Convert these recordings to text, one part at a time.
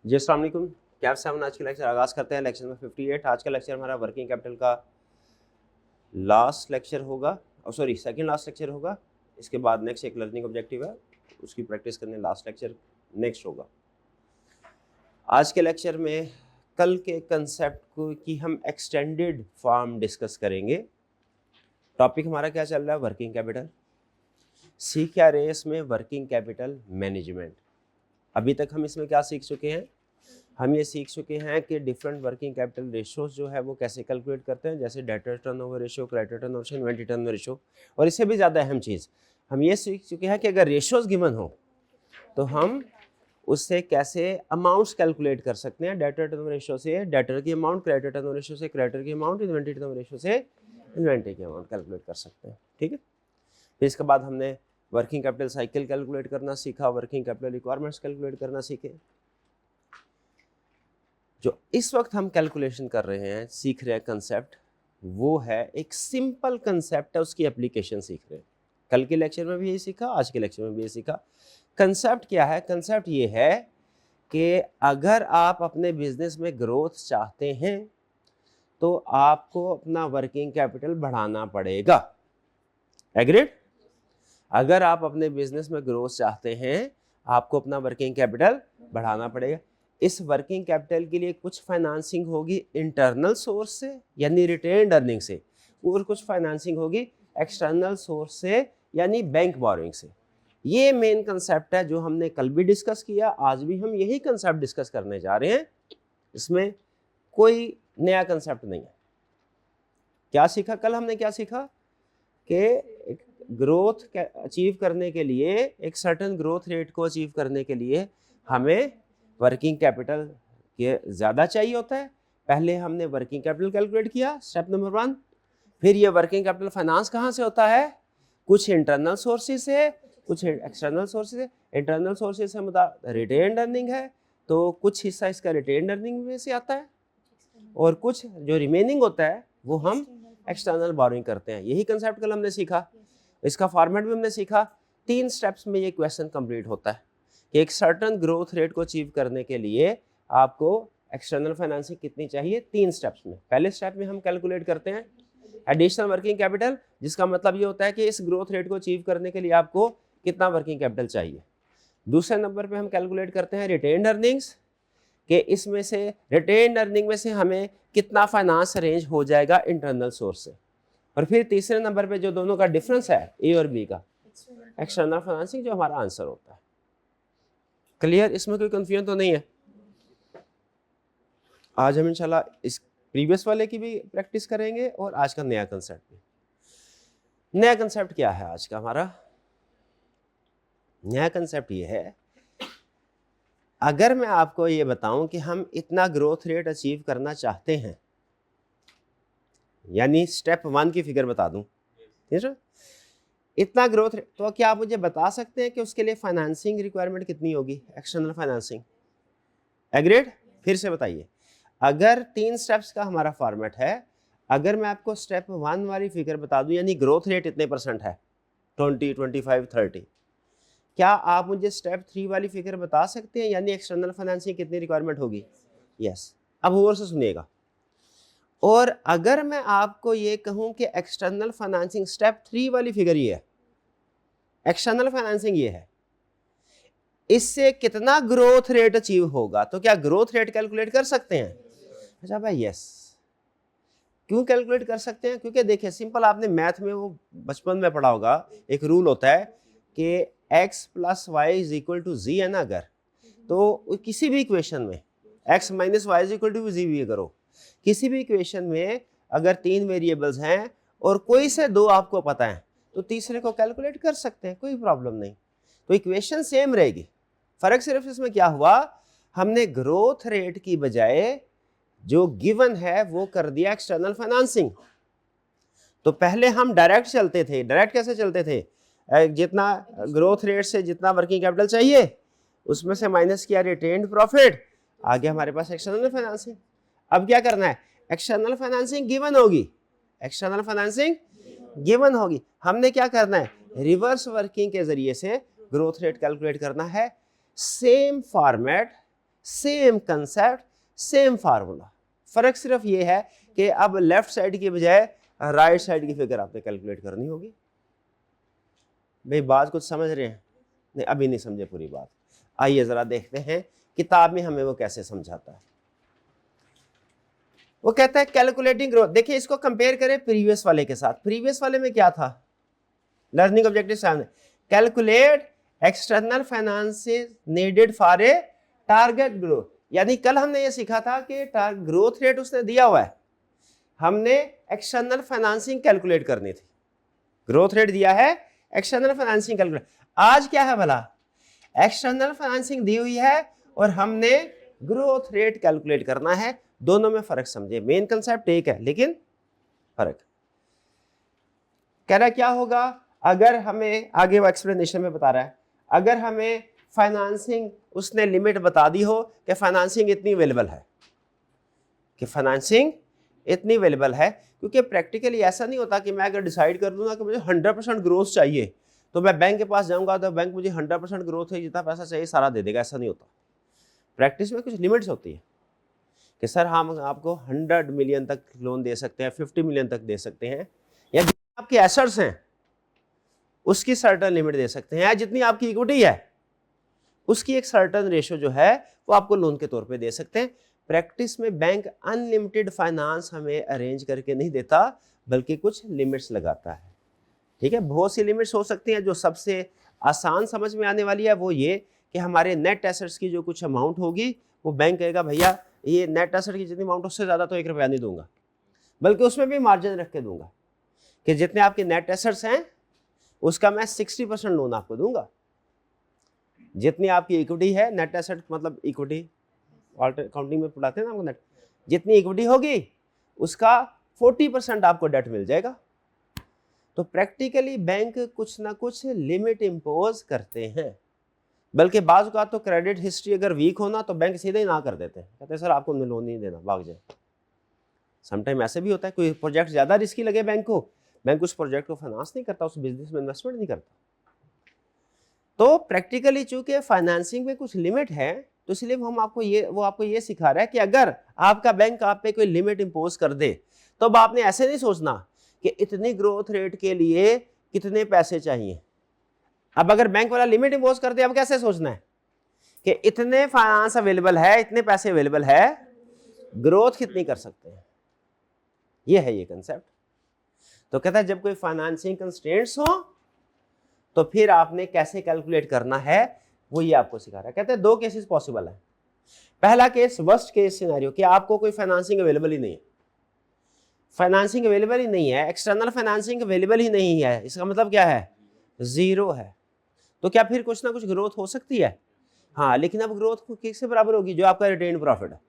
जी अस्सलाम वालेकुम। कैफ 7 आज के लेक्चर आगाज़ करते हैं। Lecture number 58। आज का लेक्चर हमारा वर्किंग कैपिटल का लास्ट लेक्चर होगा, और सॉरी सेकंड लास्ट लेक्चर होगा। इसके बाद नेक्स्ट एक लर्निंग ऑब्जेक्टिव है, उसकी प्रैक्टिस करने लास्ट लेक्चर नेक्स्ट होगा। आज के लेक्चर में कल के कंसेप्ट को की हम एक्सटेंडेड फॉर्म डिस्कस करेंगे। टॉपिक हमारा क्या चल रहा है? Working capital. सीख क्या रहे हैं इसमें? Working capital management. अभी तक हम इसमें क्या सीख चुके हैं? हम ये सीख चुके हैं कि डिफरेंट वर्किंग कैपिटल रेशियोज जो है वो कैसे कैलकुलेट करते हैं, जैसे debtor turnover ratio, creditor turnover ratio, inventory turnover ratio. और इससे भी ज़्यादा अहम चीज़ हम ये सीख चुके हैं कि अगर रेशियोज गिवन हो तो हम उससे कैसे अमाउंट्स कैलकुलेट कर सकते हैं। डेटर टर्नओवर रेशियो से डेटर की अमाउंट, क्रेडिटर टर्नओवर रेशियो से क्रेडिटर की अमाउंट, इन्वेंटरी टर्नओवर रेशियो से इन्वेंटरी की अमाउंट कैलकुलेट कर सकते हैं। ठीक है। फिर इसके बाद हमने वर्किंग कैपिटल साइकिल कैलकुलेट करना सीखा, वर्किंग कैपिटल रिक्वायरमेंट्स कैलकुलेट करना सीखे। जो इस वक्त हम कैलकुलेशन कर रहे हैं, सीख रहे हैं कंसेप्ट, वो है एक सिंपल कंसेप्ट है, उसकी एप्लीकेशन सीख रहे हैं। कल के लेक्चर में भी यही सीखा, आज के लेक्चर में भी यही सीखा। कंसेप्ट क्या है? कंसेप्ट ये है कि अगर आप अपने बिजनेस में ग्रोथ चाहते हैं तो आपको अपना वर्किंग कैपिटल बढ़ाना पड़ेगा। एग्रीड? अगर आप अपने बिजनेस में ग्रोथ चाहते हैं, आपको अपना वर्किंग कैपिटल बढ़ाना पड़ेगा। इस वर्किंग कैपिटल के लिए कुछ फाइनेंसिंग होगी इंटरनल सोर्स से यानी रिटेन्ड अर्निंग से, और कुछ फाइनेंसिंग होगी एक्सटर्नल सोर्स से यानी बैंक बोरोइंग से। ये मेन कंसेप्ट है जो हमने कल भी डिस्कस किया, आज भी हम यही कंसेप्ट डिस्कस करने जा रहे हैं। इसमें कोई नया कंसेप्ट नहीं है। क्या सीखा कल? हमने क्या सीखा कि ग्रोथ अचीव करने के लिए, एक सर्टेन ग्रोथ रेट को अचीव करने के लिए हमें वर्किंग कैपिटल के ज़्यादा चाहिए होता है। पहले हमने वर्किंग कैपिटल कैलकुलेट किया, स्टेप नंबर 1। फिर ये वर्किंग कैपिटल फाइनेंस कहाँ से होता है? कुछ इंटरनल सोर्सेज से, कुछ एक्सटर्नल सोर्सेज से। इंटरनल सोर्सेज से मतलब रिटेन्ड अर्निंग है, तो कुछ हिस्सा इसका रिटेन्ड अर्निंग में से आता है, और कुछ जो रिमेनिंग होता है वो हम एक्सटर्नल बोरोइंग करते हैं। यही कंसेप्ट कल हमने सीखा। इसका फॉर्मेट भी हमने सीखा। 3 स्टेप्स में ये क्वेश्चन कंप्लीट होता है कि एक सर्टेन ग्रोथ रेट को अचीव करने के लिए आपको एक्सटर्नल फाइनेंसिंग कितनी चाहिए। 3 स्टेप्स में। पहले स्टेप में हम कैलकुलेट करते हैं एडिशनल वर्किंग कैपिटल, जिसका मतलब ये होता है कि इस ग्रोथ रेट को अचीव करने के लिए आपको कितना वर्किंग कैपिटल चाहिए। दूसरे नंबर पे हम कैलकुलेट करते हैं रिटेन्ड अर्निंग्स, कि इसमें से रिटेन्ड अर्निंग में से हमें कितना फाइनेंस अरेंज हो जाएगा इंटरनल सोर्स से। और फिर तीसरे नंबर पे जो दोनों का डिफरेंस है ए और बी का, एक्सटर्नल फाइनेंसिंग, जो हमारा आंसर होता है। क्लियर? इसमें कोई कंफ्यूजन तो नहीं है? आज हम इंशाल्लाह इस प्रीवियस वाले की भी प्रैक्टिस करेंगे और आज का नया कंसेप्ट भी। नया कंसेप्ट क्या है आज का हमारा? नया कंसेप्ट ये है, अगर मैं आपको ये बताऊं कि हम इतना ग्रोथ रेट अचीव करना चाहते हैं, यानी स्टेप 1 की फिगर बता दूं, ठीक है, इतना ग्रोथ रेट, तो क्या आप मुझे बता सकते हैं कि उसके लिए फाइनेंसिंग रिक्वायरमेंट कितनी होगी? External financing. एग्रीड? फिर से बताइए। अगर 3 स्टेप्स का हमारा फॉर्मेट है, अगर मैं आपको स्टेप 1 वाली फिगर बता दूं, यानी ग्रोथ रेट इतने परसेंट है, 20, 25, 30, क्या आप मुझे स्टेप 3 वाली फिगर बता सकते हैं, यानी एक्सटर्नल फाइनेंसिंग कितनी रिक्वायरमेंट होगी? यस। अब और से सुनिएगा। और अगर मैं आपको ये कहूं कि एक्सटर्नल फाइनेंसिंग स्टेप 3 वाली फिगर ये है, एक्सटर्नल फाइनेंसिंग ये है, इससे कितना ग्रोथ रेट अचीव होगा, तो क्या ग्रोथ रेट कैलकुलेट कर सकते हैं? अच्छा भाई, यस। क्यों कैलकुलेट कर सकते हैं? क्योंकि देखिए सिंपल, आपने मैथ में वो बचपन में पढ़ा होगा, एक रूल होता है कि x + y = z है ना। अगर तो किसी भी इक्वेशन में x - y = z भी करो, किसी भी इक्वेशन में अगर 3 वेरिएबल्स हैं और कोई से 2 आपको पता है, तो तीसरे को कैलकुलेट कर सकते हैं, कोई प्रॉब्लम नहीं। तो इक्वेशन सेम रहेगी। फर्क सिर्फ इसमें क्या हुआ, हमने ग्रोथ रेट की बजाय जो गिवन है वो कर दिया एक्सटर्नल फाइनेंसिंग। तो पहले हम डायरेक्ट चलते थे। डायरेक्ट कैसे चलते थे? जितना ग्रोथ रेट से जितना वर्किंग कैपिटल चाहिए उसमें से माइनस किया रिटेन्ड प्रॉफिट, आगे हमारे पास एक्सटर्नल फाइनेंसिंग। अब क्या करना है? एक्सटर्नल फाइनेंसिंग गिवन होगी, एक्सटर्नल फाइनेंसिंग गिवन होगी, हमने क्या करना है? रिवर्स वर्किंग के जरिए से ग्रोथ रेट कैलकुलेट करना है। Same format, same concept, same formula. फर्क सिर्फ ये है कि अब लेफ्ट साइड की बजाय राइट साइड की फिगर आपने कैलकुलेट करनी होगी। भाई बात कुछ समझ रहे हैं? नहीं, अभी नहीं समझे पूरी बात। आइए जरा देखते हैं किताब में हमें वो कैसे समझाता है। वो कहता है कैलकुलेटिंग ग्रोथ। देखिए इसको कंपेयर करें प्रीवियस वाले के साथ। प्रीवियस वाले में क्या था? लर्निंग ऑब्जेक्टिव सामने, calculate external finances needed for a target growth. यानी कल हमने ये सीखा था कि ग्रोथ रेट उसने दिया हुआ है, हमने एक्सटर्नल फाइनेंसिंग कैलकुलेट करनी थी। ग्रोथ रेट दिया है, एक्सटर्नल फाइनेंसिंग कैलकुलेट। आज क्या है भला? एक्सटर्नल फाइनेंसिंग दी हुई है और हमने ग्रोथ रेट कैलकुलेट करना है। दोनों में फर्क समझे। मेन कंसेप्ट एक है लेकिन फर्क। कह रहा क्या होगा अगर हमें, आगे वो एक्सप्लेनेशन में बता रहा है, अगर हमें फाइनेंसिंग उसने लिमिट बता दी हो कि फाइनेंसिंग इतनी अवेलेबल है, कि फाइनेंसिंग इतनी अवेलेबल है, क्योंकि प्रैक्टिकली ऐसा नहीं होता कि मैं अगर डिसाइड कर लूँगा कि मुझे 100% ग्रोथ चाहिए तो मैं बैंक के पास जाऊंगा तो बैंक मुझे 100% ग्रोथ है, जितना पैसा चाहिए सारा दे देगा। ऐसा नहीं होता। प्रैक्टिस में कुछ लिमिट्स होती है कि सर हम आपको 100 मिलियन तक लोन दे सकते हैं, 50 मिलियन तक दे सकते हैं, या जितने आपके एसेट्स हैं उसकी सर्टन लिमिट दे सकते हैं, या जितनी आपकी इक्विटी है उसकी एक सर्टन रेशो जो है वो आपको लोन के तौर पे दे सकते हैं। प्रैक्टिस में बैंक अनलिमिटेड फाइनेंस हमें अरेंज करके नहीं देता, बल्कि कुछ लिमिट्स लगाता है। ठीक है, बहुत सी लिमिट्स हो सकती हैं। जो सबसे आसान समझ में आने वाली है वो ये कि हमारे नेट एसेट्स की जो कुछ अमाउंट होगी वो बैंक कहेगा भैया ये नेट एसेट की जितनी अमाउंट उससे ज़्यादा तो 1 रुपया नहीं दूंगा, बल्कि उसमें भी मार्जिन रख के दूंगा कि जितने आपके नेट एसेट्स हैं उसका मैं 60% लोन आपको दूंगा। जितनी आपकी इक्विटी है, नेट एसेट मतलब इक्विटी अकाउंटिंग में पढ़ाते हैं ना आपको नेट, जितनी इक्विटी होगी उसका 40% आपको डेट मिल जाएगा। तो प्रैक्टिकली बैंक कुछ ना कुछ लिमिट इंपोज करते हैं, बल्कि बाज़ का तो क्रेडिट हिस्ट्री अगर वीक होना तो बैंक सीधे ही ना कर देते हैं, कहते हैं सर आपको लोन नहीं देना, भाग जाए। समटाइम ऐसे भी होता है, कोई प्रोजेक्ट ज़्यादा रिस्की लगे बैंक को, बैंक उस प्रोजेक्ट को फाइनेंस नहीं करता, उस बिजनेस में इन्वेस्टमेंट नहीं करता। तो प्रैक्टिकली चूंकि फाइनेंसिंग में कुछ लिमिट है, तो इसलिए वो आपको ये सिखा रहा है कि अगर आपका बैंक आप पे कोई लिमिट इंपोज कर दे तो अब आपने ऐसे नहीं सोचना कि इतनी ग्रोथ रेट के लिए कितने पैसे चाहिए। अब अगर बैंक वाला लिमिट इंपोज कर दे, अब कैसे सोचना है कि इतने फाइनेंस अवेलेबल है, इतने पैसे अवेलेबल है, ग्रोथ कितनी कर सकते हैं। ये है ये कंसेप्ट। तो कहता है जब कोई फाइनेंसिंग कंस्ट्रेंट्स हो तो फिर आपने कैसे कैलकुलेट करना है वो ये आपको सिखा रहा है। कहते हैं 2 केसेस पॉसिबल है। पहला केस वर्स्ट केस सिनेरियो कि आपको कोई फाइनेंसिंग अवेलेबल ही नहीं है, फाइनेंसिंग अवेलेबल ही नहीं है, एक्सटर्नल फाइनेंसिंग अवेलेबल ही नहीं है। इसका मतलब क्या है? 0 है। तो क्या फिर कुछ ना कुछ ग्रोथ हो सकती है? हाँ, लेकिन अब ग्रोथ किससे बराबर होगी? जो आपका रिटेन प्रॉफिट है,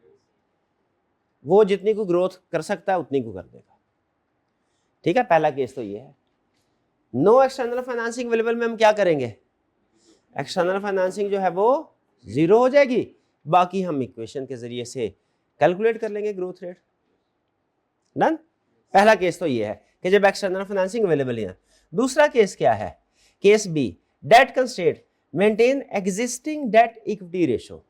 वो जितनी को ग्रोथ कर सकता है उतनी को कर देगा। ठीक है, पहला केस तो ये है। नो एक्सटर्नल फाइनेंसिंग अवेलेबल में हम क्या करेंगे? एक्सटर्नल फाइनेंसिंग जो है वो 0 हो जाएगी, बाकी हम इक्वेशन के जरिए से कैलकुलेट कर लेंगे ग्रोथ रेट। डन। पहला केस तो ये है कि जब एक्सटर्नल फाइनेंसिंग अवेलेबल है। दूसरा केस क्या है? Case B, debt constraint, maintain existing debt equity ratio.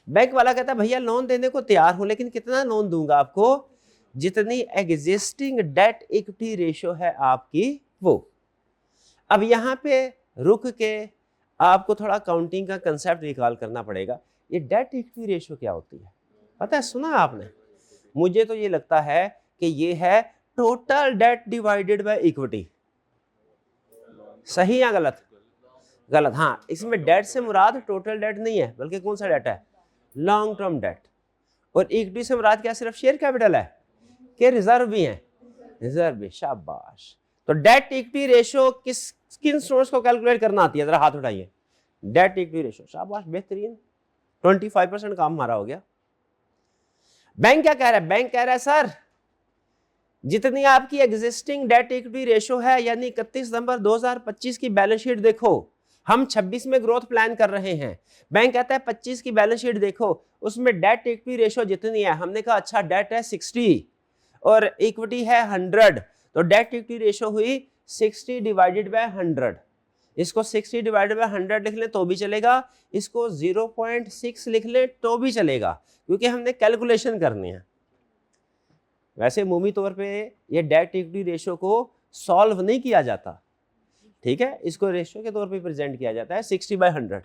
Bank वाला कहता है भैया लोन देने को तैयार हूं, लेकिन कितना लोन दूंगा आपको? जितनी एग्जिस्टिंग डेट इक्विटी रेशो है आपकी वो। अब यहां पे रुक के आपको थोड़ा काउंटिंग का कंसेप्ट रिकॉल करना पड़ेगा। ये डेट इक्विटी रेशो क्या होती है पता है? सुना आपने? मुझे तो ये लगता है कि ये है total date divided by equity. सही या गलत? गलत। हाँ, इसमें डेट से मुराद टोटल डेट नहीं है, बल्कि कौन सा डेट है? Long term debt. और इक्विटी से मुराद क्या? सिर्फ शेयर कैपिटल है कि रिजर्व भी है? रिजर्व भी। शाबाश। तो डेट इक्विटी रेशो किन सोर्स को कैलकुलेट करना आती है? जरा हाथ उठाइए। Date equity ratio. शाबाश, बेहतरीन। 25% काम हमारा हो गया। बैंक क्या कह रहा है? बैंक कह रहा है सर जितनी आपकी एग्जिस्टिंग डेट इक्विटी रेशो है, यानी 31 दिसंबर 2025 की बैलेंस शीट देखो, हम 26 में ग्रोथ प्लान कर रहे हैं। बैंक कहता है 25 की बैलेंस शीट देखो, उसमें डेट इक्विटी रेशो जितनी है। हमने कहा अच्छा डेट है 60 और इक्विटी है 100, तो डेट इक्विटी रेशो हुई 60 डिवाइडेड बाय 100। इसको 60 डिवाइडेड बाय 100 लिख लें तो भी चलेगा, इसको 0.6 लिख लें तो भी चलेगा, क्योंकि हमने कैलकुलेशन करनी है। वैसे मूमी तौर पे ये डेट इक्विटी रेशियो को सॉल्व नहीं किया जाता, ठीक है, इसको रेशियो के तौर पे प्रेजेंट किया जाता है 60/100,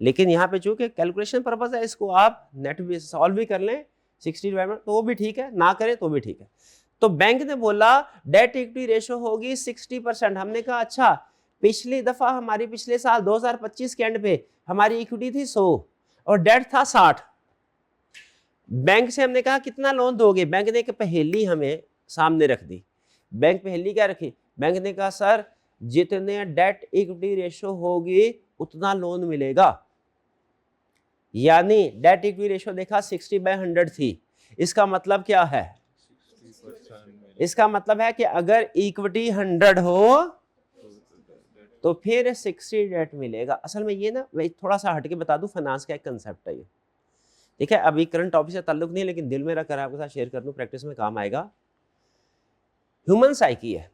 लेकिन यहाँ पे चूंकि कैलकुलेशन पर्पस है, इसको आप नेट भी सॉल्व भी कर लें 60/100 तो भी ठीक है, ना करें तो भी ठीक है। तो बैंक ने बोला डेट इक्विटी रेशियो होगी 60%। हमने कहा अच्छा, पिछली दफा हमारी पिछले साल 2025 के एंड पे हमारी इक्विटी थी 100 और डेट था 60। बैंक से हमने कहा कितना लोन दोगे, बैंक ने एक पहेली हमें सामने रख दी। बैंक पहेली क्या रखी, बैंक ने कहा सर जितने डेट इक्विटी रेशियो होगी उतना लोन मिलेगा। यानी डेट इक्विटी रेशियो देखा 60/100 थी, इसका मतलब क्या है, इसका मतलब है कि अगर इक्विटी 100 हो तो फिर 60 डेट मिलेगा। असल में ये ना मैं थोड़ा सा हटके बता दूं, फाइनेंस का एक कंसेप्ट है ये, ठीक है, अभी करंट टॉपिक से ताल्लुक नहीं है, लेकिन दिल में रखकर आपके साथ शेयर कर दूं, प्रैक्टिस में काम आएगा। ह्यूमन साइकी है,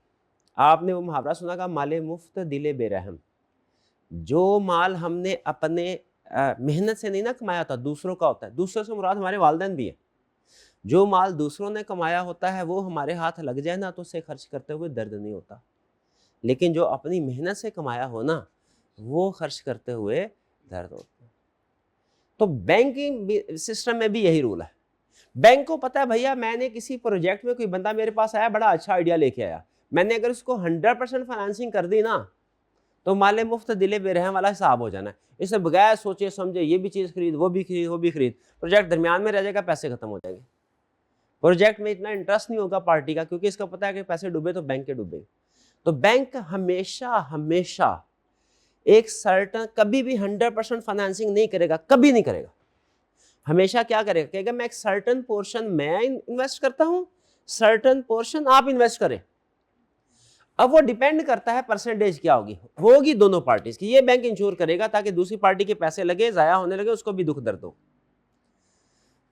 आपने वो मुहावरा सुना का माले मुफ्त दिले बेरहम। जो माल हमने अपने मेहनत से नहीं ना कमाया था, दूसरों का होता है, दूसरों से मुराद हमारे वालिदैन भी है। जो माल दूसरों ने कमाया होता है वो हमारे हाथ लग जाए ना तो उसे खर्च करते हुए दर्द नहीं होता, लेकिन जो अपनी मेहनत से कमाया हो ना वो खर्च करते हुए दर्द होता है। तो बैंकिंग सिस्टम में भी यही रूल है। बैंक को पता है भैया मैंने किसी प्रोजेक्ट में, कोई बंदा मेरे पास आया बड़ा अच्छा आइडिया लेके आया, मैंने अगर उसको 100% फाइनेंसिंग कर दी ना तो माले मुफ्त दिले बेरहम वाला हिसाब हो जाना है। इससे बगैर सोचे समझे ये भी चीज़ खरीद, वो भी खरीद, वो भी खरीद, प्रोजेक्ट दरमियान में रह जाएगा, पैसे खत्म हो जाएंगे। प्रोजेक्ट में इतना इंटरेस्ट नहीं होगा पार्टी का, क्योंकि इसका पता है कि पैसे डूबे तो बैंक के डूबे। तो बैंक हमेशा हमेशा एक सर्टन, कभी भी 100% फाइनेंसिंग नहीं करेगा, कभी नहीं करेगा। हमेशा क्या करेगा, कहेगा मैं एक सर्टन पोर्शन मैं इन्वेस्ट करता हूं, सर्टन पोर्शन आप इन्वेस्ट करें। अब वो डिपेंड करता है परसेंटेज क्या होगी दोनों पार्टीज की। ये बैंक इंश्योर करेगा ताकि दूसरी पार्टी के पैसे लगे, जाया होने लगे, उसको भी दुख दर्द हो।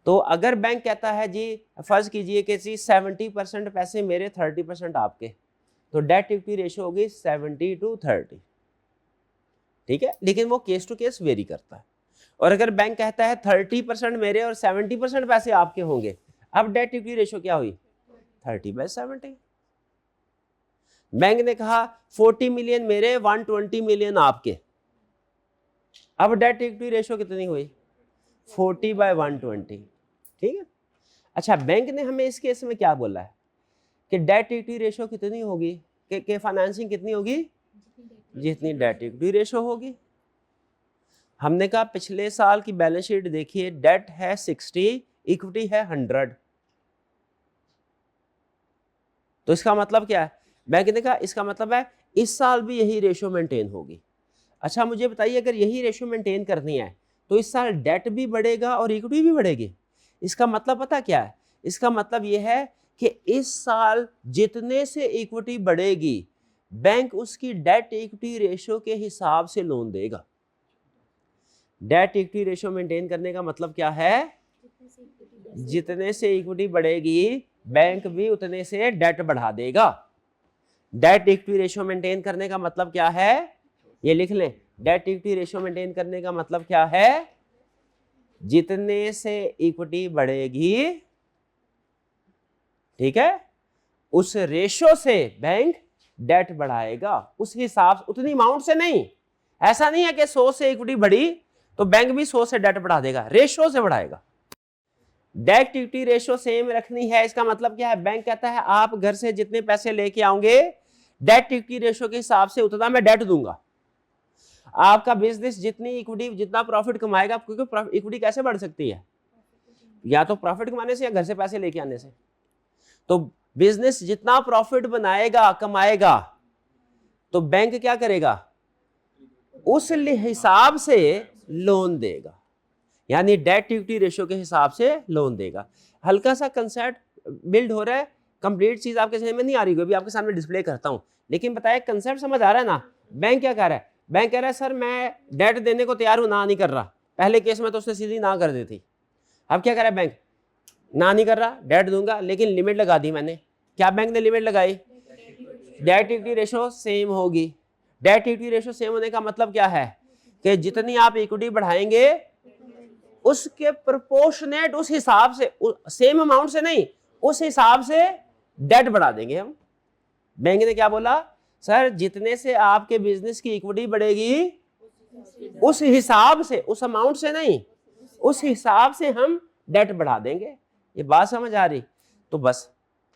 तो अगर बैंक कहता है जी फर्ज कीजिए कि जी 70% पैसे मेरे, 30% आपके, तो डेट इक्विटी रेशियो होगी 70/30, ठीक है, लेकिन वो केस टू केस वेरी करता है। और अगर बैंक कहता है 30% मेरे और 70% पैसे आपके होंगे, अब डेट इक्विटी रेशियो क्या हुई 30/70। बैंक ने कहा 40 मिलियन मेरे, 120 मिलियन आपके, अब डेट इक्विटी रेशियो कितनी हुई 40/120, ठीक है। अच्छा, बैंक ने हमें इस केस में क्या बोला है कि डेट इक्विटी रेशियो कितनी होगी, कि फाइनेंसिंग कितनी होगी, जितनी डेट इक्विटी रेशियो होगी। हमने कहा पिछले साल की बैलेंस शीट देखिए, डेट है 60, इक्विटी है 100, तो इसका मतलब क्या है, बैंक ने कहा इसका मतलब है इस साल भी यही रेशियो मेंटेन होगी। अच्छा मुझे बताइए, अगर यही रेशियो मेंटेन करनी है तो इस साल डेट भी बढ़ेगा और इक्विटी भी बढ़ेगी। इसका मतलब पता क्या है, इसका मतलब यह है कि इस साल जितने से इक्विटी बढ़ेगी बैंक उसकी डेट इक्विटी रेशियो के हिसाब से लोन देगा। डेट इक्विटी रेशियो मेंटेन करने का मतलब क्या है, जितने से इक्विटी बढ़ेगी बैंक भी उतने से डेट बढ़ा देगा। डेट इक्विटी रेशियो मेंटेन करने का मतलब क्या है, ये लिख लें, डेट इक्विटी रेशियो मेंटेन करने का मतलब क्या है, जितने से इक्विटी बढ़ेगी, ठीक है, उस रेशियो से बैंक डेट बढ़ाएगा, उस हिसाब, उतनी अमाउंट से नहीं। ऐसा नहीं है कि 100 से इक्विटी बढ़ी तो बैंक भी 100 से डेट बढ़ा देगा, रेशियो से बढ़ाएगा। डेट इक्विटी रेशियो सेम रखनी है, इसका मतलब क्या है, बैंक कहता है आप घर से जितने पैसे लेके आओगे डेट इक्विटी रेशियो के हिसाब से उतना मैं डेट दूंगा। आपका बिजनेस जितनी इक्विटी, जितना प्रॉफिट कमाएगा, क्योंकि इक्विटी कैसे बढ़ सकती है, या तो प्रॉफिट कमाने से या घर से पैसे लेके आने से। तो बिजनेस जितना प्रॉफिट बनाएगा, कमाएगा, तो बैंक क्या करेगा, उस हिसाब से लोन देगा, यानी डेट इक्विटी रेशियो के हिसाब से लोन देगा। हल्का सा कंसेप्ट बिल्ड हो रहा है, कंप्लीट चीज आपके समझ में नहीं आ रही, अभी आपके सामने डिस्प्ले करता हूं, लेकिन बताया कंसेप्ट समझ आ रहा है ना। बैंक क्या कह रहा है, बैंक कह रहा है सर मैं डेट देने को तैयार हूं, ना नहीं कर रहा। पहले केस में तो उसने सीधी ना कर दी थी, अब क्या कह रहा है बैंक, ना नहीं कर रहा, डेट दूंगा, लेकिन लिमिट लगा दी मैंने। क्या बैंक ने लिमिट लगाई, डेट इक्विटी रेशियो सेम होगी, डेट इक्विटी रेशियो सेम होने का मतलब क्या है कि जितनी आप इक्विटी बढ़ाएंगे उसके प्रोपोर्शनेट, उस हिसाब से, सेम अमाउंट से नहीं, उस हिसाब से डेट बढ़ा देंगे हम। बैंक ने क्या बोला, सर जितने से आपके बिजनेस की इक्विटी बढ़ेगी उस हिसाब से, उस अमाउंट से नहीं, उस हिसाब से हम डेट बढ़ा देंगे। ये बात समझ आ रही? तो बस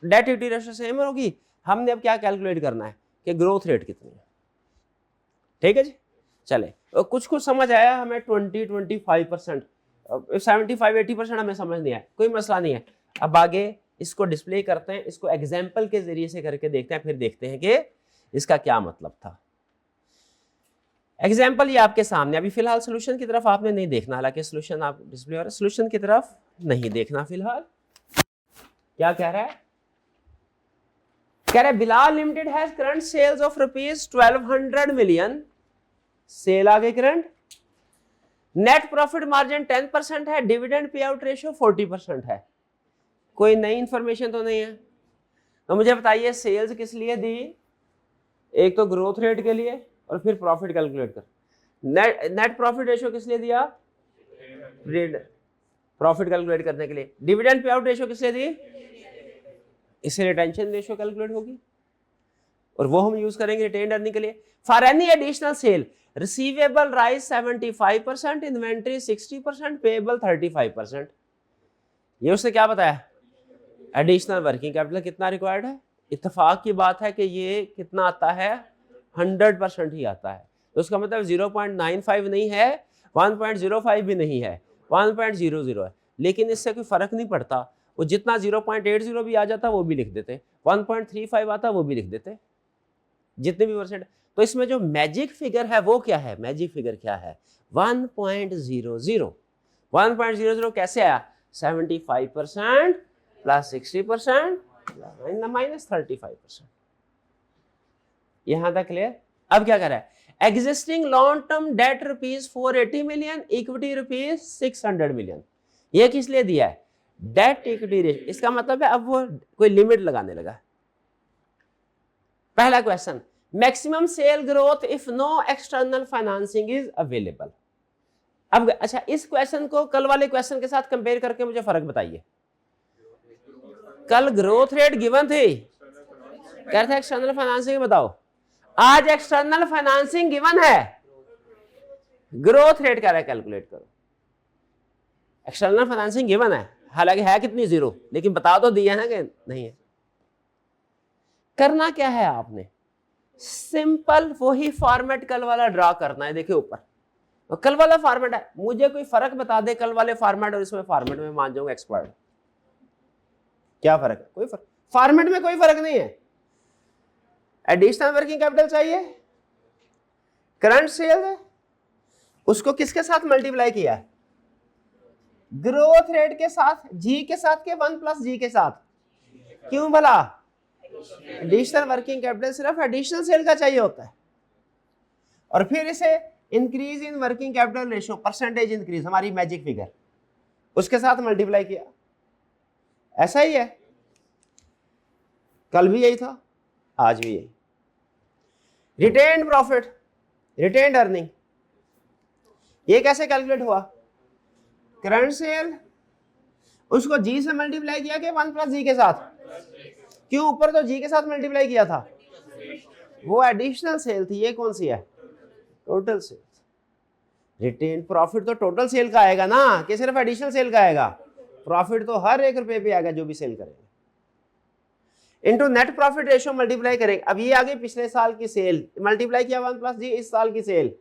डेट इक्विटी रेशियो सेम होगी। हमने अब क्या कैलकुलेट करना है कि ग्रोथ रेट कितनी है। ठीक है जी, चले कुछ कुछ समझ आया हमें, 20-25%, 75-80% हमें समझ नहीं आया, कोई मसला नहीं है। अब आगे इसको डिस्प्ले करते हैं, इसको एग्जाम्पल के जरिए से करके देखते हैं, फिर देखते हैं कि इसका क्या मतलब था। एग्जाम्पल ये आपके सामने, अभी फिलहाल सोल्यूशन की तरफ आपने नहीं देखना, हालांकि सोल्यूशन आप डिस्प्ले हो रहा है, सोल्यूशन की तरफ नहीं देखना फिलहाल। क्या कह रहा है? कह रहा है Bilal limited has current sales of ₹1200 million, sale आगे करंट, नेट प्रॉफिट मार्जिन 10% है, डिविडेंड पे आउट रेशियो 40% है। कोई नई इंफॉर्मेशन तो नहीं है? तो मुझे बताइए सेल्स किस लिए दी? एक तो ग्रोथ रेट के लिए और फिर प्रॉफिट कैलकुलेट कर। नेट प्रॉफिट रेशियो किस लिए दिया? प्रॉफिट कैलकुलेट करने के लिए। डिविडेंड पे आउट रेशियो किस लिए दी? इससे रिटेंशन रेशियो कैलकुलेट होगी और वो हम यूज करेंगे रिटेन्ड अर्निंग के लिए। For any additional sale receivable rise 75%, inventory 60%, payable 35%। ये उसने क्या बताया? एडिशनल वर्किंग कैपिटल कितना रिक्वायर्ड है? इत्तेफाक की बात है कि ये कितना आता है? 100% ही आता है। तो उसका मतलब 0.95 नहीं है, 1.05 भी नहीं है, 1.00 है। लेकिन इससे कोई फर्क नहीं पड़ता, वो जितना 0.80 भी आ जाता वो भी लिख देते, 1.35 आता वो भी लिख देते, जितने भी परसेंट। तो इसमें जो मैजिक फिगर है वो क्या है? मैजिक फिगर क्या है? 1.00। 1.00 कैसे आया? 75% प्लस 60% माइनस 35%। यहां तक क्लियर? अब क्या कर रहा है? Existing long term debt ₹480 million, equity ₹600 million. ये किस लिए दिया है? Date equity ratio. इसका मतलब है अब वो कोई लिमिट लगाने लगा। पहला question, maximum sale growth if no external financing is available. अब अच्छा, इस क्वेश्चन को कल वाले क्वेश्चन के साथ कंपेयर करके मुझे फर्क बताइए। कल ग्रोथ रेट गिवन थी, कह रहे थे एक्सटर्नल फाइनेंसिंग बताओ। आज एक्सटर्नल फाइनेंसिंग गिवन है, ग्रोथ रेट कह रहा है कैलकुलेट करो। एक्सटर्नल फाइनेंसिंग गिवन है, हालांकि है कितनी? 0, लेकिन बता तो दिया ना कि नहीं है। करना क्या है आपने? सिंपल वही फॉर्मेट कल वाला ड्रा करना है। देखिए ऊपर तो कल वाला फॉर्मेट है, मुझे कोई फर्क बता दे कल वाले फॉर्मेट और इसमें फॉर्मेट में, मान जाऊंगा एक्सपर्ट। क्या फर्क है? कोई फर्क, फॉर्मेट में कोई फर्क नहीं है। एडिशनल वर्किंग कैपिटल चाहिए, करंट सेल है, उसको किसके साथ मल्टीप्लाई किया? ग्रोथ रेट के साथ, जी के साथ के 1 प्लस जी के साथ। क्यों भला? एडिशनल वर्किंग कैपिटल सिर्फ एडिशनल सेल का चाहिए होता है। और फिर इसे increase in working capital ratio, percentage increase, हमारी मैजिक फिगर, उसके साथ मल्टीप्लाई किया। ऐसा ही है, कल भी यही था, आज भी यही। रिटेन्ड प्रॉफिट, रिटेन्ड अर्निंग, ये कैसे कैलकुलेट हुआ? करंट सेल, उसको जी से मल्टीप्लाई किया कि 1 प्लस जी के साथ? क्यों? ऊपर तो जी के साथ मल्टीप्लाई किया था, वो एडिशनल सेल थी, ये कौन सी है? Total sale. रिटेन प्रॉफिट तो टोटल सेल का आएगा ना, कि सिर्फ एडिशनल सेल का आएगा? प्रॉफिट तो हर ₹1 पे आएगा जो भी सेल करेगा। Into net profit ratio multiply करेंगे। अब ये आगे पिछले साल की सेल, मल्टीप्लाई किया 1 प्लस जी इस साल की सेल,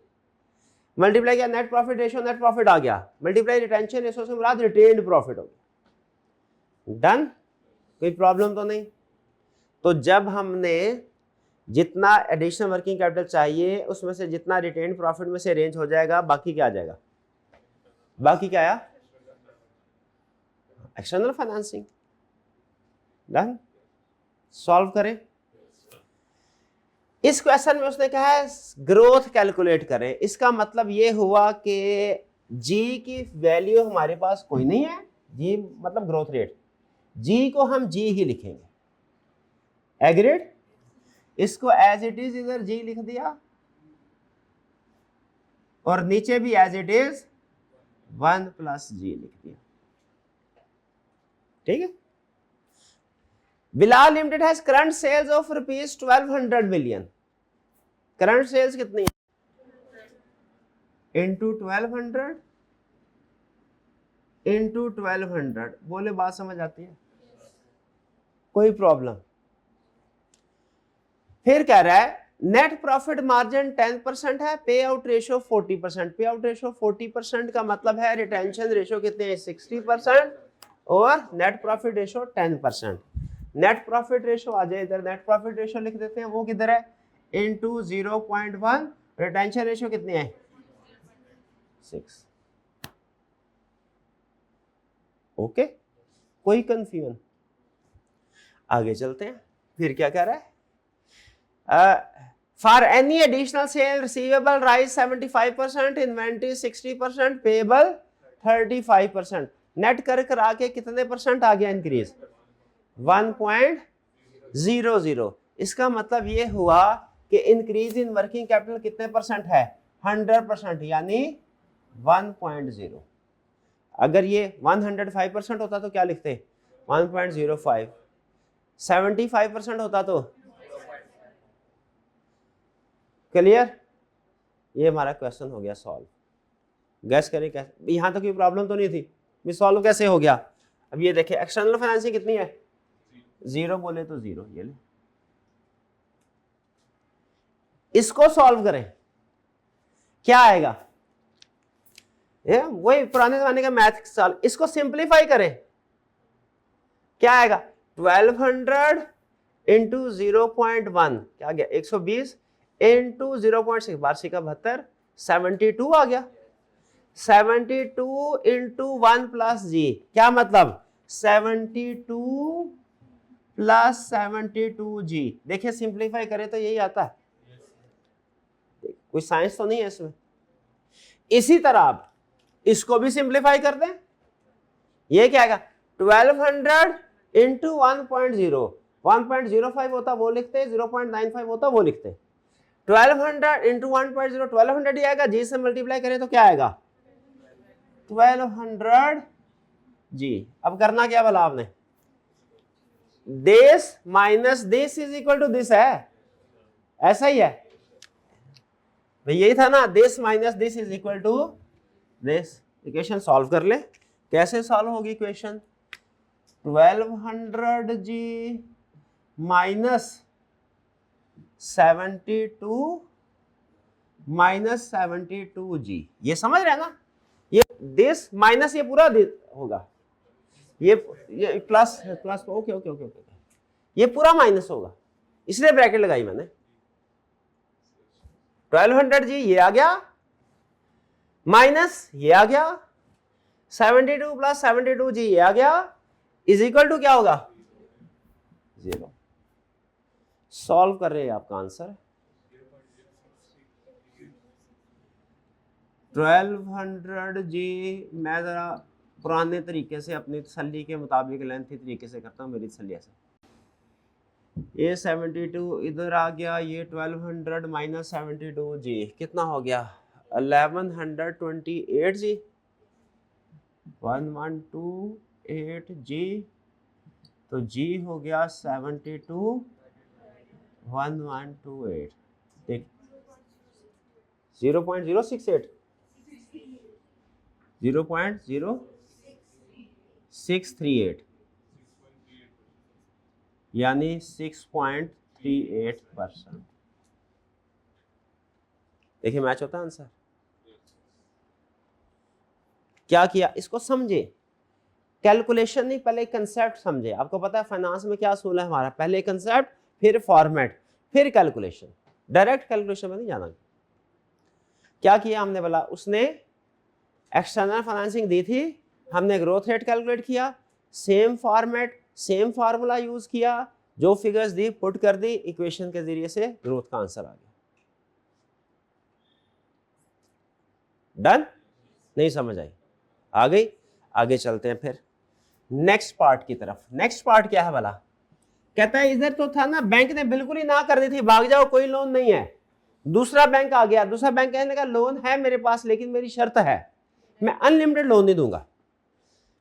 मल्टीप्लाई किया net profit ratio, net profit आ गया, मल्टीप्लाई रिटेंशन रेशियो से मुराद रिटेन्ड प्रॉफिट हो गया। डन? कोई प्रॉब्लम तो नहीं? तो जब हमने जितना एडिशनल वर्किंग कैपिटल चाहिए उसमें से जितना रिटेन्ड प्रॉफिट में से रेंज हो जाएगा, बाकी क्या आ जाएगा? बाकी क्या आया? External financing. डन? सॉल्व करें। इस क्वेश्चन में उसने कहा है ग्रोथ कैलकुलेट करें। इसका मतलब ये हुआ कि जी की वैल्यू हमारे पास कोई नहीं है, जी मतलब ग्रोथ रेट, जी को हम जी ही लिखेंगे। एग्रीड? इसको एज इट इज इधर जी लिख दिया, और नीचे भी as it is 1 plus G लिख दिया। ठीक है। Bilal limited has current sales of rupees 1200 million. Current sales कितनी है? Into 1200 into 1200। बोले बात समझ आती है? कोई प्रॉब्लम? फिर कह रहा है नेट प्रॉफिट मार्जिन 10% है, पे आउट रेशियो 40%। पे आउट रेशियो 40% का मतलब है रिटेंशन रेशियो कितने हैं? 60% और net profit ratio 10%। Net profit ratio आ जाए इधर, नेट प्रॉफिट रेशियो लिख देते हैं, वो किधर है? इनटू 0.1। रिटेंशन रेशियो कितने है? 6। ओके, कोई कंफ्यूजन? आगे चलते हैं। फिर क्या कह रहा है? For any additional sale receivable rise 75%, inventory 60%, payable 35%। Net कर करा के कितने परसेंट आ गया इंक्रीज? 1.00। इसका मतलब ये हुआ कि इंक्रीज इन वर्किंग कैपिटल कितने परसेंट है? 100%, यानी 1.0। अगर ये 105% होता तो क्या लिखते? 1.05। 75% होता तो क्लियर? ये हमारा क्वेश्चन हो गया सॉल्व। गैस करें कैसे? यहां तक कोई प्रॉब्लम तो नहीं थी? ये सॉल्व कैसे हो गया? अब ये देखिए एक्सटर्नल फाइनेंसिंग कितनी है? 0 बोले तो 0। ये ले, इसको सॉल्व करें, क्या आएगा? ये वही पुराने जमाने का मैथ सॉल्व। इसको सिंप्लीफाई करें, क्या आएगा? 1200 इंटू 0.1 क्या आ गया? 120 इंटू 0.6 वार्षिक का 72, 72 आ गया। 72 इंटू 1 प्लस जी, क्या मतलब? 72 प्लस 72 जी। देखिए सिंप्लीफाई करें तो यही आता है, कोई साइंस तो नहीं है इसमें। इसी तरह आप इसको भी सिंप्लीफाई कर दें, ये क्या आएगा? 1200 इंटू 1.0, 1.05 होता वो लिखते, 0.95 होता वो लिखते। 1200 इंटू 1.0 1200 ही आएगा। जी से मल्टीप्लाई करें तो क्या आएगा? 1200 जी। अब करना क्या बोला आपने? This minus this is equal to this है, ऐसा ही है भाई, यही था ना? This minus this is equal to this. Equation solve कर ले। कैसे सॉल्व होगी equation? 1200 G minus 72 minus 72 G. ये समझ रहे हैं ना? ये दिस माइनस ये पूरा होगा, ये plus plus. Okay okay okay okay, ये पूरा माइनस होगा, इसलिए ब्रैकेट लगाई मैंने। 1200 जी ये आ गया, माइनस ये आ गया, 72 प्लस 72 जी ये आ गया, इज इक्वल टू क्या होगा? 0। सॉल्व कर रहे हैं आपका आंसर 1200 जी। मैं जरा पुराने तरीके से अपनी तसल्ली के मुताबिक लेंथी तरीके से करता हूँ, मेरी तसल्ली ऐसे। ये 72 इधर आ गया, ये 1200 माइनस 72 जी कितना हो गया? 1128 जी, 1128 जी। तो जी हो गया 72 1128, देख 0.068 0.0638 यानी 6.38%। देखिए मैच होता है आंसर। क्या किया? इसको समझे, कैलकुलेशन नहीं, पहले कंसेप्ट समझे। आपको पता है फाइनेंस में क्या असूल है हमारा? पहले कंसेप्ट, फिर फॉर्मेट, फिर कैलकुलेशन। डायरेक्ट कैलकुलेशन में नहीं जाना। क्या किया हमने? बोला उसने एक्सटर्नल फाइनेंसिंग दी थी, हमने ग्रोथ रेट कैलकुलेट किया, same format same formula use किया, जो फिगर्स दी पुट कर दी, इक्वेशन के जरिए से ग्रोथ का आंसर आ गया। डन? नहीं समझ आई? आ गई? आगे चलते हैं फिर नेक्स्ट पार्ट की तरफ। नेक्स्ट पार्ट क्या है भला? कहता है इधर तो था ना, बैंक ने बिल्कुल ही ना कर दी थी, भाग जाओ कोई लोन नहीं है। दूसरा बैंक आ गया, दूसरा बैंक कहने लगा लोन है मेरे पास लेकिन मेरी शर्त है मैं अनलिमिटेड लोन नहीं दूंगा।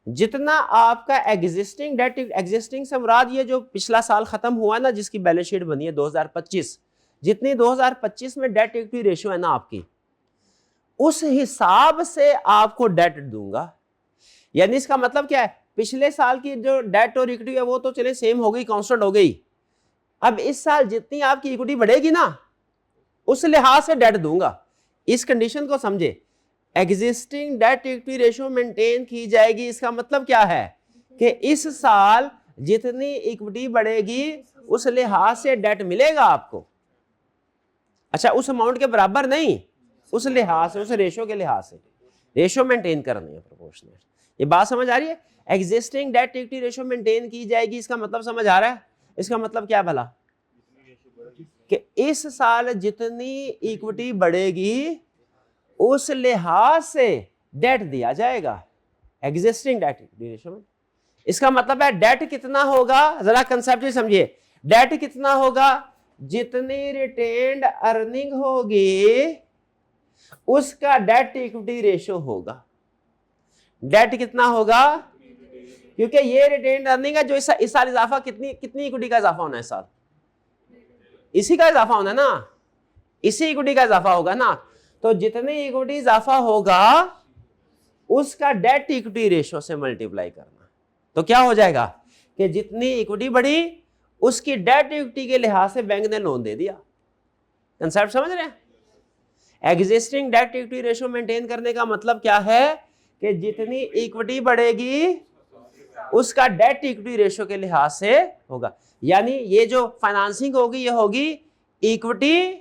जितना आपका एग्जिस्टिंग डेट, एग्जिस्टिंग से मुराद ये जो पिछला साल खत्म हुआ ना जिसकी बैलेंस शीट बनी है 2025, जितनी 2025 में डेट इक्विटी रेशियो है ना आपकी, उस हिसाब से आपको डेट दूंगा। यानी इसका मतलब क्या है, पिछले साल की जो डेट और इक्विटी है वो तो चले सेम हो गई, कांस्टेंट हो गई। अब इस साल जितनी आपकी इक्विटी बढ़ेगी ना उस लिहाज से डेट दूंगा। इस कंडीशन को समझे, existing debt equity ratio maintain की जाएगी। इसका मतलब क्या है कि इस साल जितनी इक्विटी बढ़ेगी उस लिहाज से डेट मिलेगा आपको। अच्छा, उस अमाउंट के बराबर नहीं, उस लिहाज से, उस रेशियो के लिहाज से रेशियो मेंटेन करनी है प्रोपोर्शनल। ये बात समझ आ रही है? Existing debt equity ratio maintain की जाएगी, इसका मतलब समझ आ रहा है? इसका मतलब क्या भला कि इस साल जितनी इक्विटी बढ़ेगी उस लिहाज से डेट दिया जाएगा, एग्जिस्टिंग डेट इक्विटी रेशियो में। इसका मतलब है डेट कितना होगा, जरा कंसेप्ट समझिए, डेट कितना होगा, जितनी रिटेन्ड अर्निंग होगी उसका डेट इक्विटी रेशियो होगा। डेट कितना होगा, क्योंकि ये रिटेन्ड अर्निंग है जो इस साल इजाफा, कितनी इक्विटी का इजाफा होना है इस साल, इसी का इजाफा होना है ना, इसी इक्विटी का इजाफा होगा ना। तो जितनी इक्विटी इजाफा होगा उसका डेट इक्विटी रेशियो से मल्टीप्लाई करना, तो क्या हो जाएगा कि जितनी इक्विटी बढ़ी उसकी डेट इक्विटी के लिहाज से बैंक ने लोन दे दिया। कंसेप्ट समझ रहे हैं? Existing debt equity ratio maintain करने का मतलब क्या है कि जितनी इक्विटी बढ़ेगी उसका डेट इक्विटी रेशियो के लिहाज से होगा। यानी ये जो फाइनेंसिंग होगी ये होगी इक्विटी,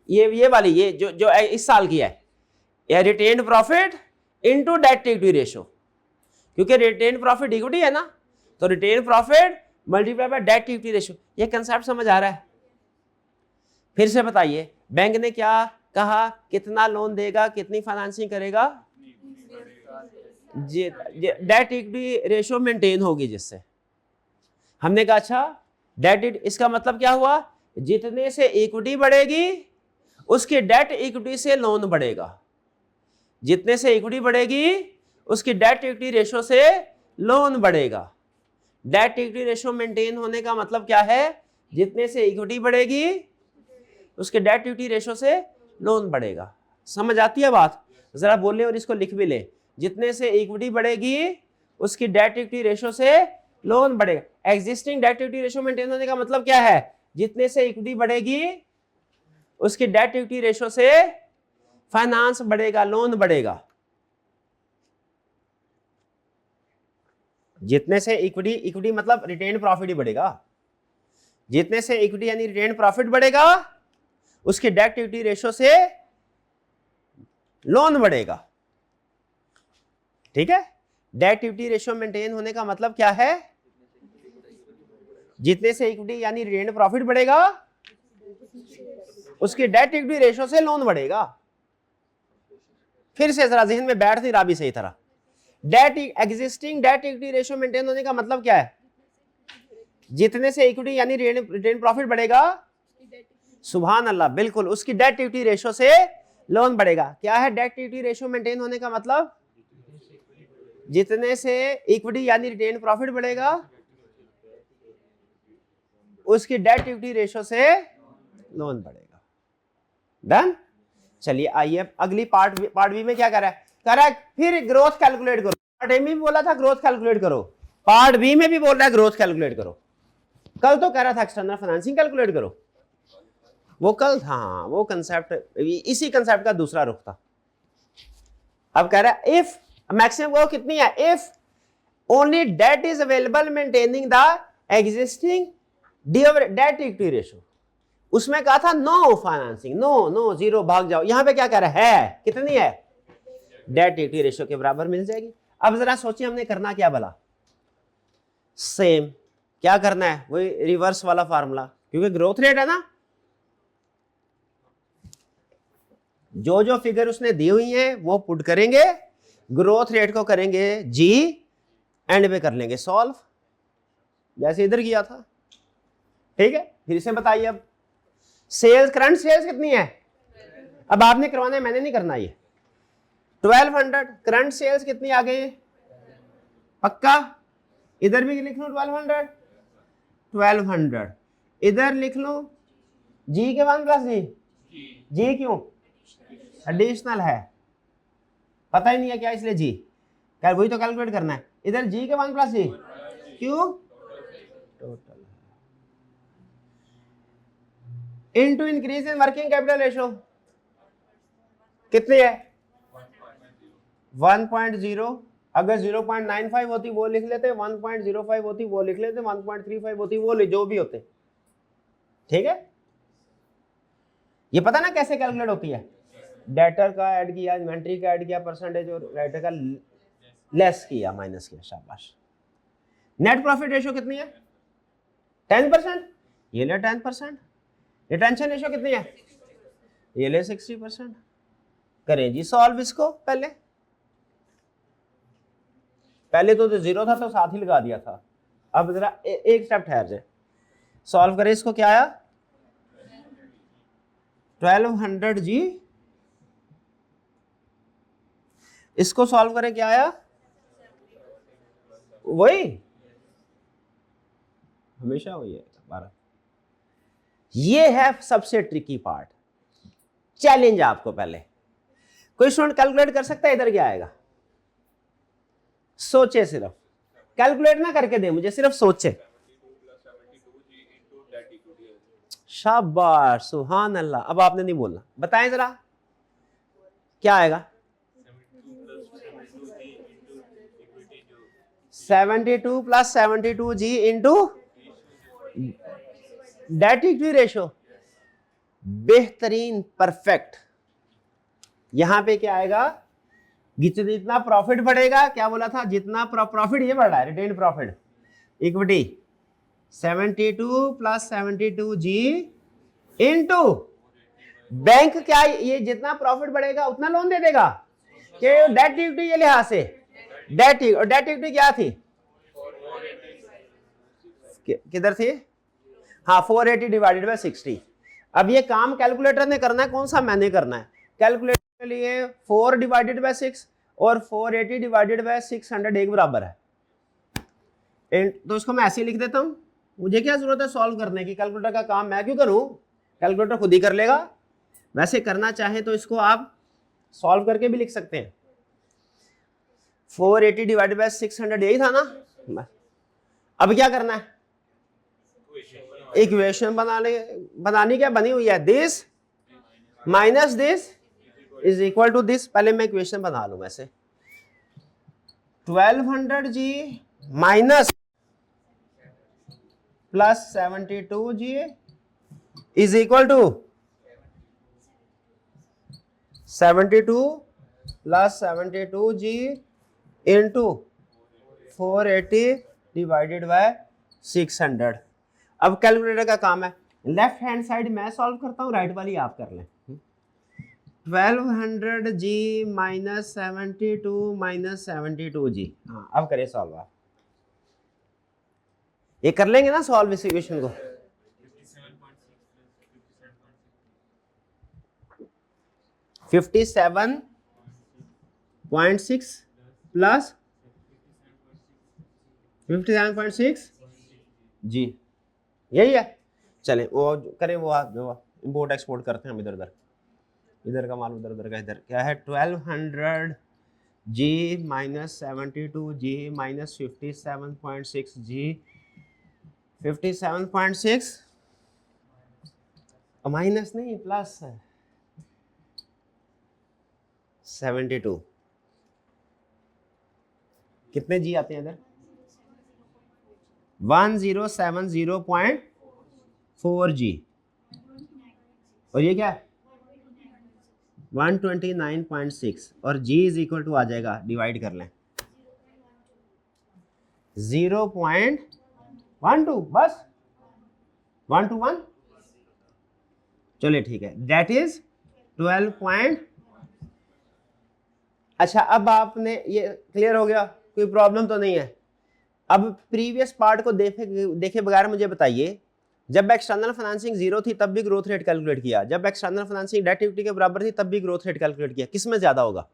ये वाली, ये जो इस साल की है, या retained profit into date equity ratio, क्योंकि रिटेन्ड प्रॉफिट इक्विटी है ना, तो retained profit multiply by date equity ratio. ये कंसेप्ट समझ आ रहा है? फिर से बताइए, बैंक ने क्या कहा, कितना लोन देगा, कितनी फाइनेंसिंग करेगा, डेट इक्विटी रेशियो मेंटेन होगी जिससे। हमने कहा अच्छा डेट, इसका मतलब क्या हुआ, जितने से इक्विटी बढ़ेगी उसकी डेट इक्विटी से लोन बढ़ेगा, जितने से इक्विटी बढ़ेगी उसकी डेट इक्विटी रेशियो से लोन बढ़ेगा। डेट इक्विटी रेशियो मेंटेन होने का मतलब क्या है, जितने से इक्विटी बढ़ेगी उसके डेट इक्विटी रेशियो से लोन बढ़ेगा। समझ आती है बात? जरा बोले और इसको लिख भी ले, जितने से इक्विटी बढ़ेगी उसकी डेट इक्विटी रेशियो से लोन बढ़ेगा। Existing debt equity ratio maintain होने का मतलब क्या है, जितने से इक्विटी बढ़ेगी उसकी डेट इक्विटी रेशियो से फाइनेंस बढ़ेगा, लोन बढ़ेगा। जितने से इक्विटी मतलब रिटेन्ड प्रॉफिट ही बढ़ेगा, जितने से इक्विटी यानी रिटेन्ड प्रॉफिट बढ़ेगा उसकी डेट इक्विटी रेशियो से लोन बढ़ेगा। ठीक है? डेट इक्विटी रेशियो मेंटेन होने का मतलब क्या है, जितने से इक्विटी यानी रिटेन्ड प्रॉफिट बढ़ेगा उसकी डेट इक्विटी रेशियो से लोन बढ़ेगा। फिर से जरा जहन में बैठ नहीं रहा भी सही तरह, existing debt equity ratio maintain होने का मतलब क्या है, जितने से इक्विटी यानी रिटेन प्रॉफिट बढ़ेगा, सुभान अल्लाह, बिल्कुल, उसकी डेट इक्विटी रेशियो से लोन बढ़ेगा। क्या है डेट इक्विटी रेशियो मेंटेन होने का मतलब, जितने से इक्विटी यानी रिटेन प्रॉफिट बढ़ेगा उसकी डेट इक्विटी रेशियो से लोन बढ़ेगा। डन? चलिए आइए अगली पार्ट बी में क्या कर रहा है, फिर ग्रोथ कैलकुलेट करो। पार्ट ए में भी बोला था ग्रोथ कैलकुलेट करो, पार्ट बी में भी बोल रहा है ग्रोथ कैलकुलेट करो। कल तो कह रहा था एक्सटर्नल फाइनेंसिंग कैलकुलेट करो, वो कल था, वो कंसेप्ट, इसी कंसेप्ट का दूसरा रुख था। अब कह रहा है इफ मैक्सिमम वो कितनी है, if only debt is available maintaining the existing debt equity ratio. उसमें कहा था नो फाइनेंसिंग, नो जीरो, भाग जाओ। यहां पे क्या कह रहा है, कितनी है, डेट इक्विटी रेशियो के बराबर मिल जाएगी। अब जरा सोचिए हमने करना क्या भला, सेम क्या करना है, वही रिवर्स वाला फार्मूला, क्योंकि ग्रोथ रेट है ना, जो जो फिगर उसने दी हुई है वो पुट करेंगे, ग्रोथ रेट को करेंगे जी, एंड पे कर लेंगे सॉल्व, जैसे इधर किया था। ठीक है, फिर से बताइए अब, सेल्स, करंट सेल्स कितनी है अब आपने करवाना है, मैंने नहीं करना ये। 1200 करंट सेल्स कितनी आ गई पक्का, इधर भी लिख लो 1200 इधर लिख लो जी के 1 प्लस जी क्यों एडिशनल है, पता ही नहीं है क्या इसलिए जी, वही तो कैलकुलेट करना है। इधर जी के 1 प्लस जी क्यों total into increase in working capital ratio कितनी है 1.0, अगर 0.95 होती वो लिख लेते, 1.05 होती वो लिख लेते, 1.35 होती वो जो भी होते, ठीक है। ये पता ना कैसे कैलकुलेट होती है, डेटर का ऐड किया, इन्वेंट्री का ऐड किया, परसेंटेज और राइटर का लेस किया, माइनस किया, शाबाश। नेट प्रॉफिट रेशो कितनी है 10%, ये ले 10%। रिटेंशन रेशो कितनी है, ये ले 60%। करें जी सॉल्व इसको, पहले तो 0 था तो साथ ही लगा दिया था, अब जरा एक स्टेप ठहर जाए, सॉल्व करें इसको। क्या आया 1200 जी, इसको सॉल्व करें, क्या आया वही, हमेशा वही है 12। ये है सबसे ट्रिकी पार्ट, चैलेंज आपको। पहले कोई स्टूडेंट कैलकुलेट कर सकता है इधर क्या आएगा, सोचे, सिर्फ कैलकुलेट ना करके दे मुझे, सिर्फ सोचे। शाबाश सुभान अल्लाह। अब आपने नहीं बोलना, बताएं जरा क्या आएगा 72 plus 72 G into date equity ratio, बेहतरीन परफेक्ट। यहां पे क्या आएगा, जितना प्रॉफिट बढ़ेगा, क्या बोला था, जितना प्रॉफिट ये बढ़ रहा है, रिटेन प्रॉफिट इक्विटी 72 प्लस 72 जी इनटू बैंक, क्या ये जितना प्रॉफिट बढ़ेगा उतना लोन दे देगा, कि डेट इक्विटी, ये लिहाज से डेट इक्विटी क्या थी, किधर थी, हाँ 480 डिवाइडेड बाय 60। अब ये काम कैलकुलेटर ने करना है, कौन सा मैंने करना है, कैलकुलेटर के लिए 4 डिवाइडेड बाय 6 और 480 डिवाइडेड बाय 600 एक बराबर है। तो इसको मैं ऐसे ही लिख देता हूं, मुझे क्या जरूरत है सॉल्व करने की, कैलकुलेटर का काम मैं क्यों करूं, कैलकुलेटर खुद ही कर लेगा। वैसे करना चाहे तो इसको आप सॉल्व करके भी लिख सकते हैं, 480 डिवाइडेड बाय 600 यही था ना। अब क्या करना है, इक्वेशन बनानी क्या बनी हुई है, this minus this is equal to this. पहले मैं इक्वेशन बना लूं वैसे, 1200 G minus plus 72 G is equal to 72 plus 72 G into 480 divided by 600। अब कैलकुलेटर का काम है, लेफ्ट हैंड साइड मैं सॉल्व करता हूं, राइट वाली आप कर लें। 1200 जी माइनस 72 माइनस 72 जी, हाँ अब करें सॉल्व आप, ये कर लेंगे ना सॉल्व इस इक्वेशन को। 57.6 प्लस 57.6 जी, यही है। चलें वो करें, वो जो इंपोर्ट एक्सपोर्ट करते हैं हम, इधर का माल उधर का इधर, क्या है 1200 जी माइनस 72 जी माइनस 57.6 जी, 57.6 माइनस नहीं प्लस 72, कितने जी आते हैं इधर, 1070.4 जी, और ये क्या है 129.6, और g इज इक्वल टू आ जाएगा, डिवाइड कर लें 0.12, बस 1 to 1, चलिए ठीक है, दैट इज 12. अच्छा अब आपने ये क्लियर हो गया, कोई प्रॉब्लम तो नहीं है। अब प्रीवियस पार्ट को देखे बगैर मुझे बताइए जब एक्सटर्नल फाइनेंसिंग जीरो थी तब भी ग्रोथ रेट कैलकुलेट किया, जब एक्सटर्नल फाइनेंसिंग डेट इक्विटी के बराबर थी तब भी ग्रोथ रेट कैलकुलेट किया। किस में ज्यादा होगा?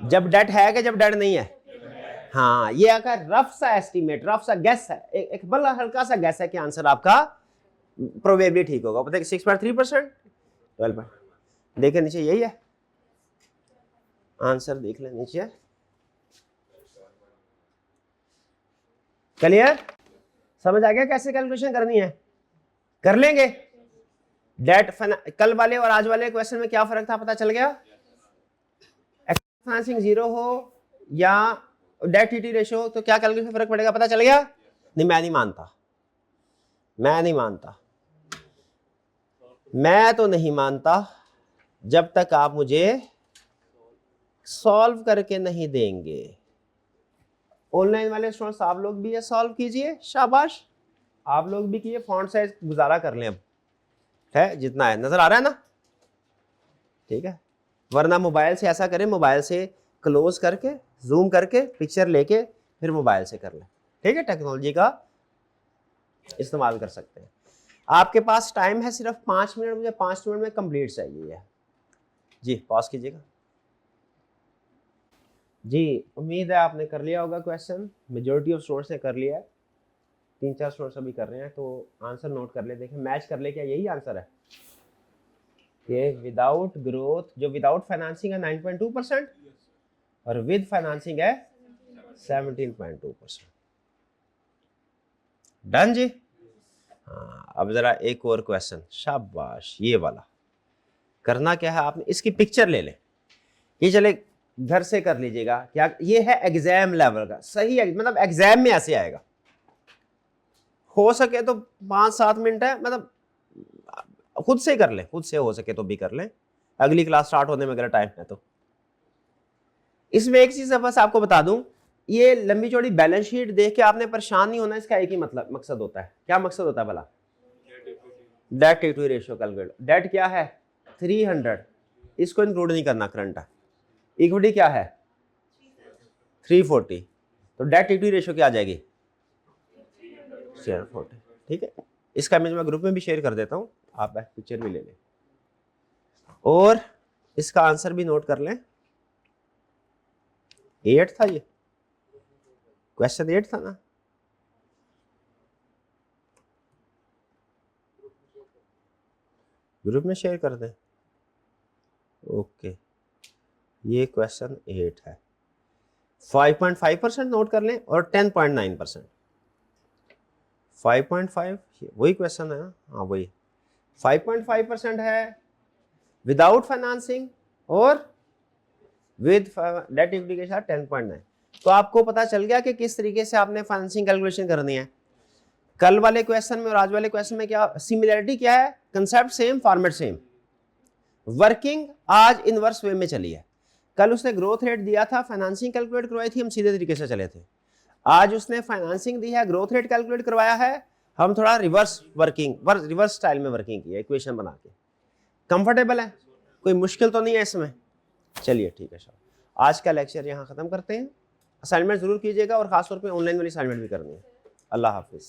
जब डेट है कि जब डेट नहीं है? हाँ, ये अगर रफ सा एस्टीमेट, रफ सा गैस है, एक बड़ा हल्का सा गैस है कि आंसर आपका प्रोबेबली ठीक होगा। पता है 6.3%, 12। देखे नीचे यही है आंसर, देख ले नीचे। क्लियर? समझ आ गया कैसे कैलकुलेशन करनी है? कर लेंगे। डेट कल वाले और आज वाले क्वेश्चन में क्या फर्क था पता चल गया? फाइनेंसिंग जीरो हो या डेट इक्विटी रेशियो तो क्या कैलकुलेशन फर्क पड़ेगा पता चल गया? नहीं, मैं नहीं मानता, मैं नहीं मानता, मैं तो नहीं मानता जब तक आप मुझे सॉल्व करके नहीं देंगे। ऑनलाइन वाले स्टूडेंट्स आप लोग भी ये सॉल्व कीजिए, शाबाश, आप लोग भी कीजिए। फॉन्ट साइज गुजारा कर लें, अब है जितना है, नजर आ रहा है ना? ठीक है, वरना मोबाइल से ऐसा करें, मोबाइल से क्लोज करके जूम करके पिक्चर लेके फिर मोबाइल से कर लें। ठीक है, टेक्नोलॉजी का इस्तेमाल कर सकते हैं। आपके पास टाइम है सिर्फ 5 मिनट, मुझे 5 मिनट में कंप्लीट चाहिए है। जी पॉज कीजिएगा। जी उम्मीद है आपने कर लिया होगा क्वेश्चन, मेजोरिटी ऑफ स्टूडेंट्स ने कर लिया है, 3-4 स्टूडेंट्स अभी कर रहे हैं, तो आंसर नोट कर ले, देखें मैच कर ले, क्या यही आंसर है कि विदाउट ग्रोथ, जो विदाउट फाइनेंसिंग है 9.2% और विद फाइनेंसिंग है 17.2%। डन जी? हाँ, अब जरा एक और क्वेश्चन, शाबाश, ये वाला करना क्या है आपने, इसकी पिक्चर ले लें, ये चले घर से कर लीजिएगा। क्या ये है एग्जाम लेवल का, सही है, मतलब एग्जाम में ऐसे आएगा। हो सके तो 5-7 मिनट है, मतलब खुद से कर लें, खुद से हो सके तो भी कर लें, अगली क्लास स्टार्ट होने में अगर टाइम है तो। इसमें एक चीज बस आपको बता दूं, ये लंबी चौड़ी बैलेंस शीट देख के आपने परेशान नहीं होना, इसका एक ही मतलब मकसद होता है। क्या मकसद होता है भला? Debt equity ratio calculate. Debt क्या है? 300, इसको इंक्लूड नहीं करना करंट। इक्विटी क्या है? 340, तो डेट इक्विटी रेशियो क्या आ जाएगी? 40। ठीक है, इसका इमेज मैं ग्रुप में भी शेयर कर देता हूं, आप पिक्चर भी ले लें और इसका आंसर भी नोट कर लें। 8 था, ये क्वेश्चन 8 था ना? ग्रुप में शेयर कर दें। ओके, ये क्वेश्चन 8 है। 5.5% नोट कर लें और 10.9%। 5.5 वही क्वेश्चन है ना? हाँ वही। 5.5% है विदाउट फाइनेंसिंग और विद डेट इक्विटी के साथ 10.9। तो आपको पता चल गया कि किस तरीके से आपने फाइनेंसिंग कैलकुलेशन करनी है। कल वाले क्वेश्चन में और आज वाले क्वेश्चन में क्या सिमिलरिटी क्या है? Concept same, format same, working आज इनवर्स वे में चली है। कल उसने ग्रोथ रेट दिया था, फाइनेंसिंग कैलकुलेट करवाई थी, हम सीधे तरीके से चले थे। आज उसने फाइनेंसिंग दी है, ग्रोथ रेट कैलकुलेट करवाया है, हम थोड़ा रिवर्स स्टाइल में वर्किंग की है, इक्वेशन बना के। कंफर्टेबल है? कोई मुश्किल तो नहीं है इसमें? चलिए ठीक है साहब, आज का लेक्चर यहाँ खत्म करते हैं। असाइनमेंट जरूर कीजिएगा और खासतौर पे ऑनलाइन वाली असाइनमेंट भी करनी है। अल्लाह हाफिज़।